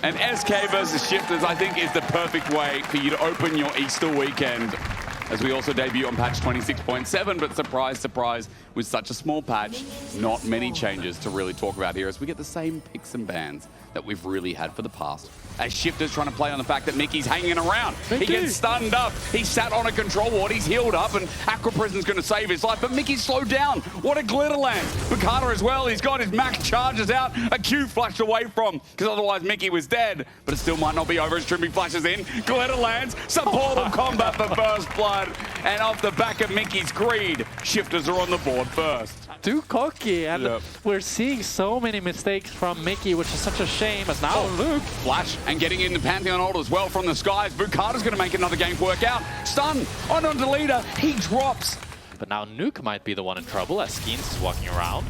And SK versus Shifters, I think, is the perfect way for you to open your Easter weekend. As we also debut on patch 26.7, but surprise, surprise, with such a small patch, not many changes to really talk about here as we get the same picks and bans that we've really had for the past. As Shifters trying to play on the fact that Mikyx hanging around. He gets stunned up. He sat on a control ward. He's healed up, and Aqua Prison's going to save his life. But Mikyx slowed down. What a glitter land. Boukada as well. He's got his max charges out. A Q flashed away from, because otherwise Mikyx was dead. But it still might not be over as Trymbi flashes in. Glitter lands. Supportal combat for first blood. And off the back of Mikyx's greed, Shifters are on the board first. Too cocky, and we're seeing so many mistakes from Mikyx, which is such a shame. As now Luke flash and getting in the Pantheon ult as well from the skies. Boukada's going to make another game work out. Stun onto the leader. He drops. But now Nuke might be the one in trouble as Skeanz is walking around.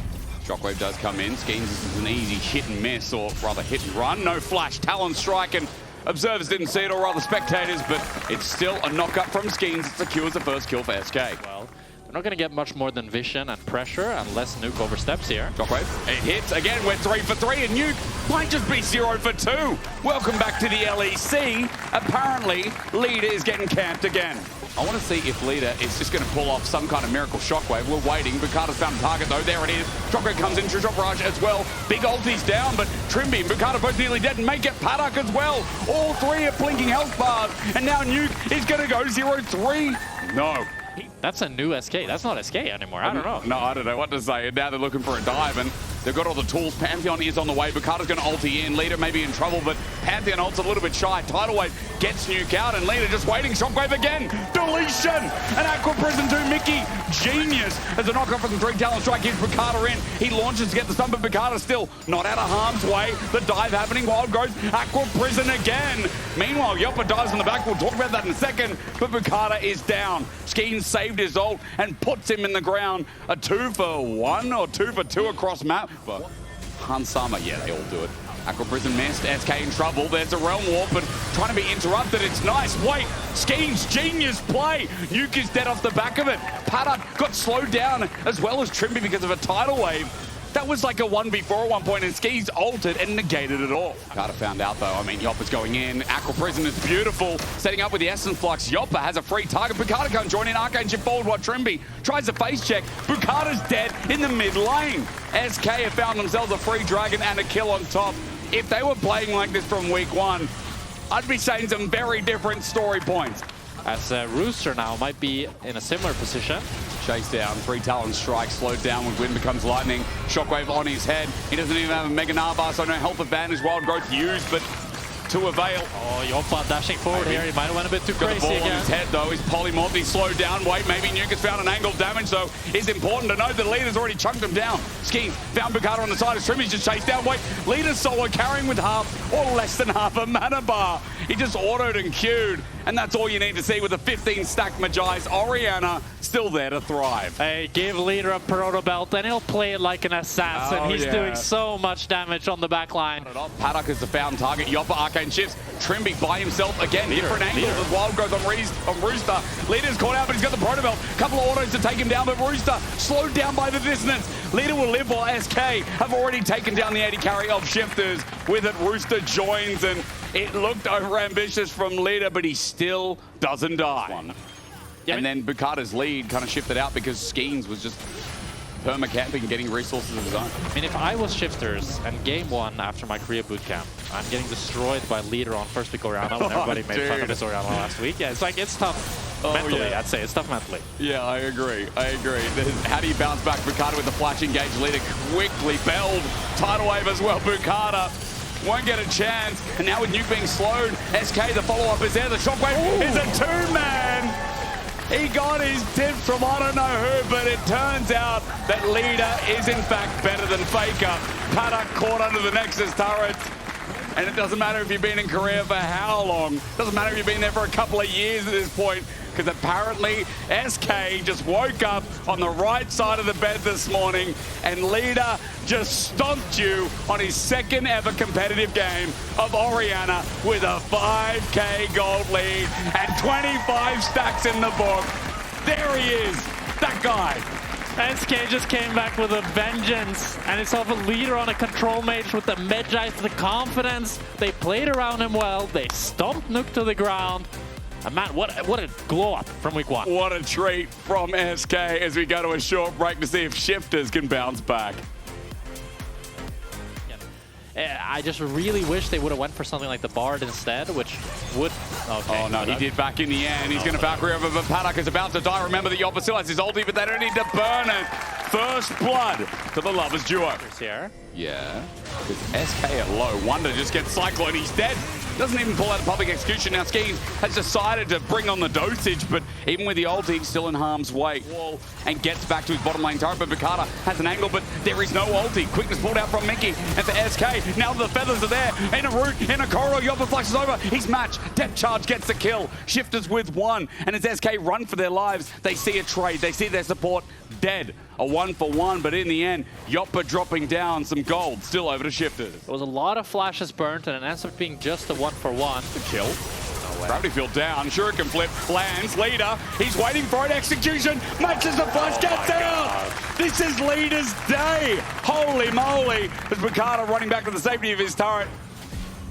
Shockwave does come in. Skeanz is an easy hit and miss, or rather hit and run. No flash. Talon strike, and observers didn't see it, or rather spectators, but it's still a knock-up from Skeanz. It secures the first kill for SK. Well, they're not going to get much more than vision and pressure unless Nuke oversteps here. Shockwave, it hits. Again, we're 3 for 3, and Nuke might just be 0 for 2. Welcome back to the LEC. Apparently, Leader is getting camped again. I want to see if Leader is just going to pull off some kind of miracle Shockwave. We're waiting. Boukada's found a target, though. There it is. Shockwave comes in. True Shot Barrage as well. Big ulti's down, but Trymbi and Boukada both nearly dead and may get Paduck as well. All three are blinking health bars, and now Nuke is going to go 0-3. No. That's a new SK. That's not SK anymore. I don't know. No, I don't know what to say. Now they're looking for a dive, and they've got all the tools. Pantheon is on the way. Boukada's going to ulti in. Leader may be in trouble, but Pantheon ult's a little bit shy. Tidal Wave gets Nuke out, and Leader just waiting. Shockwave again. Deletion! And Aqua Prison to Mikyx. Genius! As a knockoff from 3 Talon Strike gives Boukada in. He launches to get the stun, but Boukada still not out of harm's way. The dive happening. Wild goes Aqua Prison again. Meanwhile, Jopa dives in the back. We'll talk about that in a second, but Boukada is down. Skeanz saved his ult and puts him in the ground. A 2 for 1 or 2 for 2 across map. But Hansama, yeah, they all do it. Aqua Prison missed. SK in trouble. There's a Realm Warp, but trying to be interrupted. It's nice. Wait, Skeanz, genius play. Nuke is dead off the back of it. Paduck got slowed down as well as Trymbi because of a tidal wave. That was like a 1v4 at one point, and Skeanz ulted and negated it all. Boukada found out, though. I mean, Jopa's going in. Aqua Prison is beautiful. Setting up with the Essence Flux. Jopa has a free target. Boukada can't join in. Arcane shift forward while Trymbi tries a face check. Boukada's dead in the mid lane. SK have found themselves a free dragon and a kill on top. If they were playing like this from week 1, I'd be saying some very different story points. As Rooster now might be in a similar position. Chase down, 3 Talon Strike, slowed down when Wind becomes lightning. Shockwave on his head. He doesn't even have a Mega Narbar, so no health advantage. Wild Growth used, but to avail. Oh, Jopa dashing forward here. He might have went a bit too crazy again. Got the ball on his head, though. He's polymorphed. He's slowed down. Wait, maybe Nuke has found an angle. Damage, though, is important to note. The Leader's already chunked him down. Skeanz found Boukada on the side. Trymbi's just chased down. Wait, Leader's solo carrying with half or less than half a mana bar. He just autoed and queued. And that's all you need to see with a 15-stack Magi's Orianna still there to thrive. Hey, give Leader a Proto Belt and he'll play it like an assassin. He's doing so much damage on the back line. Paduck is the found target. Jopa Arcane shifts. Trymbi by himself again. Different angles as Wild Growth on Rooster. Leader's caught out, but he's got the Proto Belt. Couple of autos to take him down, but Rooster slowed down by the distance. Leader will live while SK have already taken down the 80 carry of Shifters. With it, Rooster joins, and it looked overambitious from Leader, but he still doesn't die. Yeah, and then Boukada's lead kind of shifted out because Skeanz was just perma-camping, getting resources of his own. I mean, if I was Shifters and game 1 after my Korea bootcamp, I'm getting destroyed by Leader on first pick Orianna when everybody made fun of his Orianna last week. Yeah, it's like, it's tough mentally, I'd say. It's tough mentally. Yeah, I agree. How do you bounce back? Boukada with the flash engage. Leader quickly belled. Tidal Wave as well. Boukada won't get a chance. And now with Nuke being slowed, SK, the follow-up is there. The Shockwave is a 2-man. He got his tips from I don't know who, but it turns out that Leader is in fact better than Faker. Paduck caught under the Nexus turret. And it doesn't matter if you've been in Korea for how long. Doesn't matter if you've been there for a couple of years at this point, because apparently SK just woke up on the right side of the bed this morning and Leader just stomped you on his second ever competitive game of Orianna with a 5k gold lead and 25 stacks in the book. There he is, that guy. SK just came back with a vengeance, and it's off a leader on a control mage with the Medjite, the confidence. They played around him well. They stomped Nuke to the ground. And man, what a glow up from week 1. What a treat from SK as we go to a short break to see if Shifters can bounce back. I just really wish they would have went for something like the Bard instead, which would... Okay, oh no, he did back in the end. He's going to Valkyrie over, but Paduck is about to die. Remember that Jopa still has his ulti, but they don't need to burn it. First blood to the Lovers duo. Here. Yeah, because SK at low. Wunder just gets Cyclone, he's dead. Doesn't even pull out a public execution. Now Skeanz has decided to bring on the dosage, but even with the ulti, he's still in harm's way. Wall and gets back to his bottom lane turret, but Boukada has an angle, but there is no ulti. Quickness pulled out from Mikyx, and for SK, now the feathers are there. In a root, in a corridor, Jopa flashes over. He's matched. Depth charge gets the kill. Shifters with 1, and as SK run for their lives, they see a trade. They see their support dead. A 1-for-1, but in the end, Jopa dropping down some gold. Still over to Shifters. There was a lot of flashes burnt, and it ends up being just a 1-for-1. The kill. Gravity field down. Shuriken flip. Lands. Leader. He's waiting for an execution. Matches the flash. Gets out. This is Leader's day. Holy moly. As Boukada running back to the safety of his turret.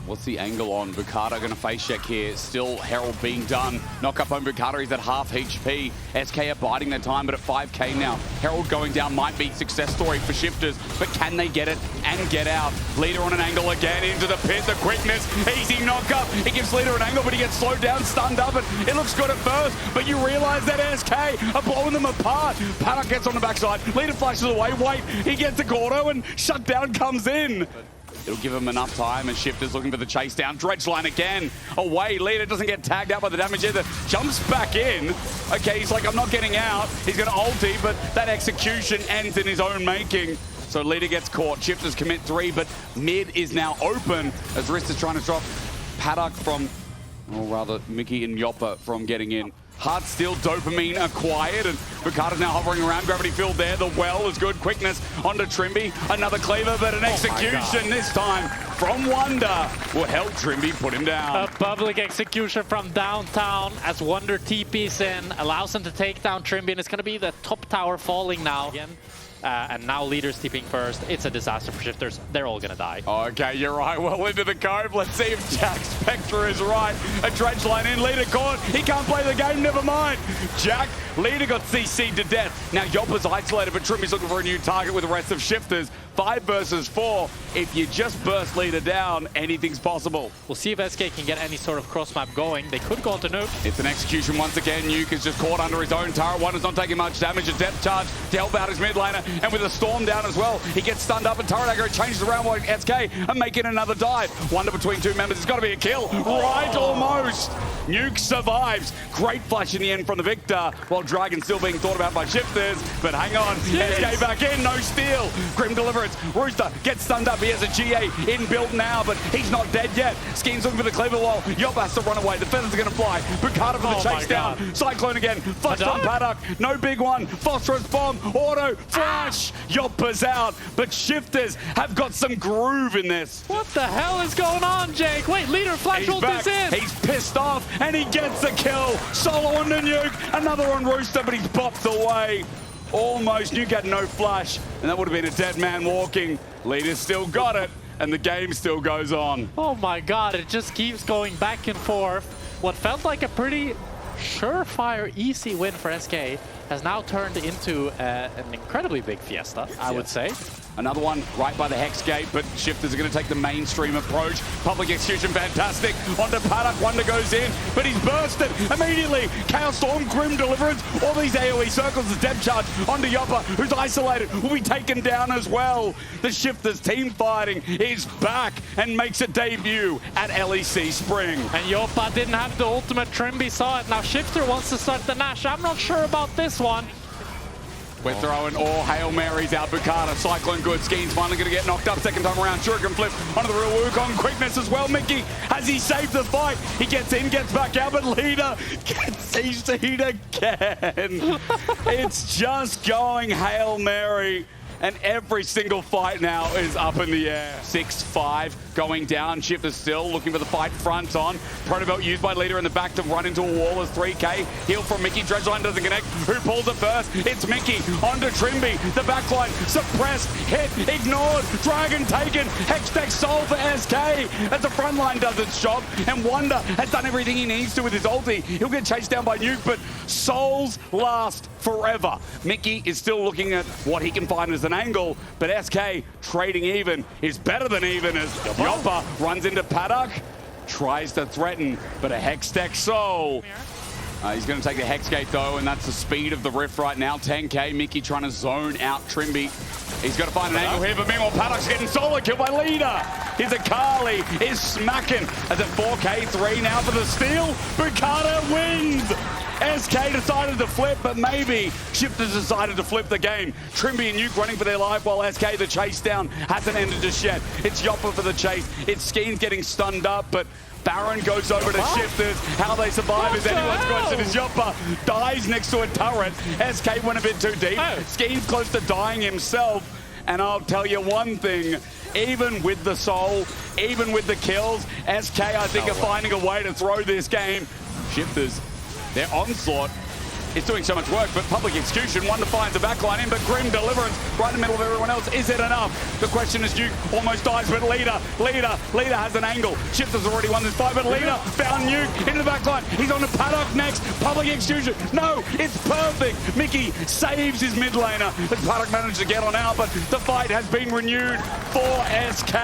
What's the angle on Boukada? Going to face check here. Still Herald being done. Knock up on Boukada. He's at half HP. SK are biding their time, but at 5k now. Herald going down might be success story for Shifters, but can they get it and get out? Leader on an angle again into the pit. The quickness. Easy knock up. He gives Leader an angle, but he gets slowed down, stunned up, and it looks good at first, but you realize that SK are blowing them apart. Paduck gets on the backside. Leader flashes away. Wait. He gets the Gordo, and shutdown comes in. It'll give him enough time, and Shifters looking for the chase down. Dredge line again. Away. Leader doesn't get tagged out by the damage either. Jumps back in. Okay, he's like, I'm not getting out. He's going to ulti, but that execution ends in his own making. So Leader gets caught. Shifters commit 3, but mid is now open as Rooster is trying to drop Paduck from, or rather, Mikyx and Jopa from getting in. Heart still dopamine acquired, and Boukada's now hovering around. Gravity field there. The well is good. Quickness onto Trymbi. Another cleaver, but an execution this time from Wunder will help Trymbi put him down. A public execution from downtown as Wunder TPs in, allows him to take down Trymbi, and it's going to be the top tower falling now. Again. And now Leader's TPing first. It's a disaster for Shifters. They're all gonna die. Okay, you're right. Well into the cove. Let's see if Jack Spectre is right. A dredge line in. Leader caught. He can't play the game. Never mind. Jack. Leader got CC'd to death. Now Jopa's isolated, but Trymbi's looking for a new target with the rest of Shifters. 5 versus 4. If you just burst Leader down, anything's possible. We'll see if SK can get any sort of cross map going. They could go onto Nuke. It's an execution once again. Nuke is just caught under his own turret. Wunder's not taking much damage. A depth charge to help out his mid laner. And with a storm down as well, he gets stunned up, and turret aggro changes around while SK are making another dive. Wunder between 2 members. It's got to be a kill. Right, almost. Nuke survives. Great flash in the end from the Victor, while Dragon still being thought about by Shifters. But hang on. Yes. SK back in. No steal. Grim Deliverance. Rooster gets stunned up. He has a GA inbuilt now, but he's not dead yet. Skeanz looking for the cleaver wall. Jopa has to run away. The feathers are going to fly. Boukada for the chase down. Cyclone again. Flash on Paduck. No big one. Phosphorus bomb. Auto. Flash. Jopa's out. But Shifters have got some groove in this. What the hell is going on, Jake? Wait, Leader flash ult is in. He's pissed off, and he gets the kill. Solo on the Nuke. Another on Rooster, but he's popped away. Almost. Nuke had no flash, and that would have been a dead man walking. Leader still got it, and the game still goes on. Oh my god, it just keeps going back and forth. What felt like a pretty surefire, easy win for SK has now turned into an incredibly big fiesta, I would say. Another one right by the Hex Gate, but Shifters are going to take the mainstream approach. Public execution, fantastic. Onto Paduck, Wunder goes in, but he's bursted immediately. Chaos Storm, Grim Deliverance, all these AoE circles, the depth charge onto Jopa, who's isolated, will be taken down as well. The Shifters team fighting is back and makes a debut at LEC Spring. And Jopa didn't have the ultimate. Trymbi saw it. Now Shifter wants to start the Nash. I'm not sure about this one. We're throwing all Hail Marys out. Boukada, Cyclone good. Skeanz finally going to get knocked up second time around. Shuriken flip onto the real Wukong. Quickness as well. Mikyx, has he saved the fight? He gets in, gets back out, but Leader gets CC'd again. It's just going Hail Mary, and every single fight now is up in the air. 6-5. going down. Shifters still looking for the fight front on. Protobelt used by Leader in the back to run into a wall as 3K. Heal from Mikyx. Dredgeline doesn't connect. Who pulls it first? It's Mikyx. Onto Trymbi. The backline suppressed. Hit. Ignored. Dragon taken. Hextech Soul for SK as the front line does its job. And Wunder has done everything he needs to with his ulti. He'll get chased down by Nuke, but Souls last forever. Mikyx is still looking at what he can find as an angle, but SK trading even is better than even as Jopa runs into Paduck, tries to threaten, but a Hextech Soul. He's going to take the Hex Gate though, and that's the speed of the Rift right now. 10K, Mikyx trying to zone out Trymbi. He's got to find an angle here, but meanwhile Paduck's getting solo killed by Leader. His Akali is smacking as at 4K, 3 now for the steal. Boukada wins! SK decided to flip, but maybe Shifters decided to flip the game. Trymbi and Nuke running for their life while SK, the chase down, hasn't ended just yet. It's Jopa for the chase. It's Skeanz getting stunned up, but Baron goes over to Shifters. How they survive is anyone's question as Jopa dies next to a turret. SK went a bit too deep. Skeanz close to dying himself. And I'll tell you one thing, even with the soul, even with the kills, SK I think are finding a way to throw this game. Shifters, their onslaught is doing so much work, but public execution, Wunder finds the backline in, but Grim Deliverance right in the middle of everyone else. Is it enough? The question is, Nuke almost dies, but Leader has an angle. Shifters already won this fight, but Leader found Nuke into the backline. He's on to Paduck next. Public execution. No, it's perfect. Mikyx saves his mid laner as Paduck managed to get on out, but the fight has been renewed for SK.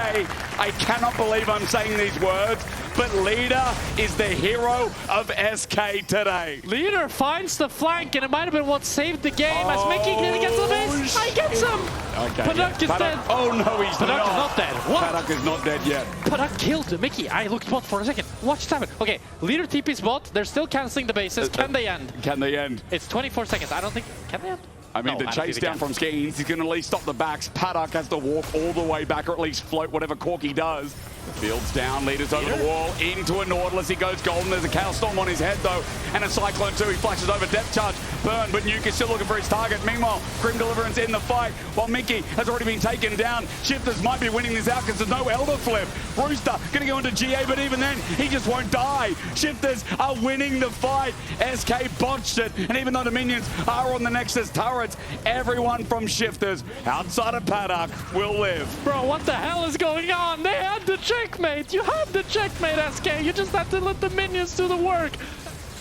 I cannot believe I'm saying these words, but Leader is the hero of SK today. Leader finds the flank, and it might have been what saved the game as Mikyx didn't get to the base. I get him! Okay, Paduck is dead. Oh no, he's Paduck is not dead. What? Paduck is not dead yet. Paduck killed Mikyx. I looked bot for a second. Watch time. Okay, Leader TP's bot. They're still canceling the bases. Can they end? Can they end? It's 24 seconds. I don't think... Can they end? I mean, the chase down from Skeanz, he's going to at least stop the backs. Paduck has to walk all the way back, or at least float whatever Corky does. The field's down, Leader's over the wall, into a Nautilus, he goes golden. There's a Chaos Storm on his head though, and a Cyclone too. He flashes over, depth charge, burn, but Nuke is still looking for his target. Meanwhile, Grim Deliverance in the fight, while Mikyx has already been taken down. Shifters might be winning this out because there's no Elder Flip. Rooster going to go into GA, but even then, he just won't die. Shifters are winning the fight. SK botched it, and even though the minions are on the Nexus turrets, everyone from Shifters outside of Paduck will live. Bro, what the hell is going on? They had the checkmate. You had the checkmate, SK. You just have to let the minions do the work.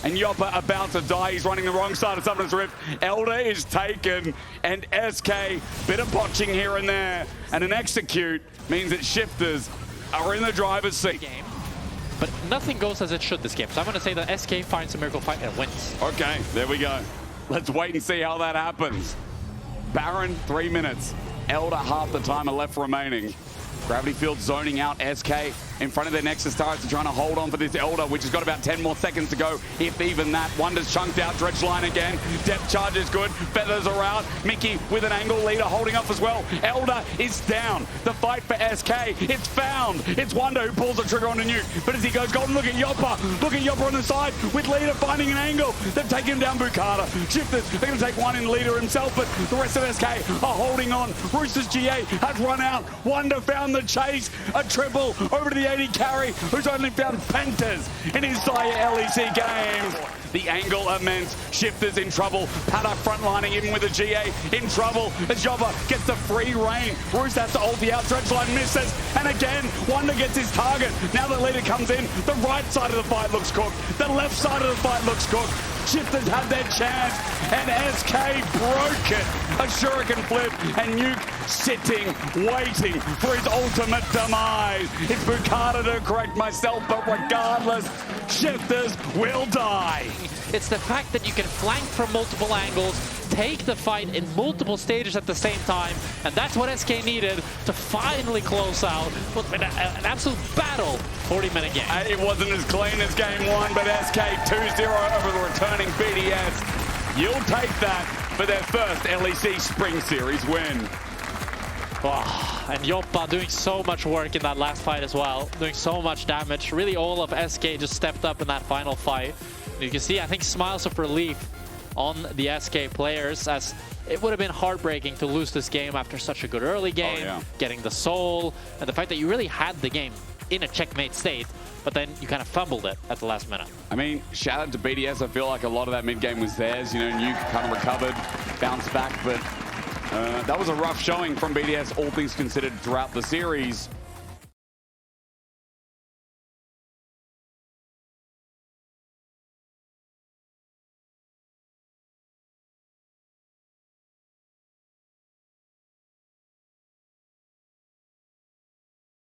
And Jopa about to die. He's running the wrong side of Summoner's Rift. Elder is taken, and SK, bit of botching here and there. And an execute means that Shifters are in the driver's seat. But nothing goes as it should this game. So I'm going to say that SK finds a miracle fight and wins. Okay, there we go. Let's wait and see how that happens. Baron, 3 minutes. Elder, half the time left remaining. Gravity Field zoning out SK in front of their Nexus turrets and trying to hold on for this Elder, which has got about 10 more seconds to go, if even that. Wunder's chunked out, Dredge line again. Depth charge is good, feathers are out. Mikyx with an angle, Leader holding up as well. Elder is down. The fight for SK, it's found. It's Wunder who pulls the trigger on the Nuke, but as he goes golden, look at Jopa. Look at Jopa on the side with Leader finding an angle. They've taken him down Boukada. Shifters, they're going to take one in Leader himself, but the rest of SK are holding on. Rooster's GA has run out. Wunder found the chase, a triple over to the 80 carry, who's only found Pentas in his Zaya LEC game. The angle immense. Shifters in trouble. Paduck frontlining even with a GA in trouble as Jopa gets the free reign. Rooster has to ulti out. Dredge line misses. And again, Wunder gets his target. Now the Leader comes in. The right side of the fight looks cooked. The left side of the fight looks cooked. Shifters had their chance, and SK broke it. A Shuriken flip, and Nuke sitting, waiting for his ultimate demise. It's Boukada to correct myself, but regardless, Shifters will die. It's the fact that you can flank from multiple angles, take the fight in multiple stages at the same time, and that's what SK needed to finally close out. What's been an absolute battle 40-minute game. It wasn't as clean as game one, but SK 2-0 over the returning BDS. You'll take that for their first LEC Spring Series win. Oh, and Jopa doing so much work in that last fight as well, doing so much damage. Really all of SK just stepped up in that final fight. You can see, I think, smiles of relief on the SK players, as it would have been heartbreaking to lose this game after such a good early game, getting the soul, and the fact that you really had the game in a checkmate state, but then you kind of fumbled it at the last minute. I mean, shout out to BDS. I feel like a lot of that mid game was theirs. You know, Nuke kind of recovered, bounced back, but that was a rough showing from BDS, all things considered, throughout the series.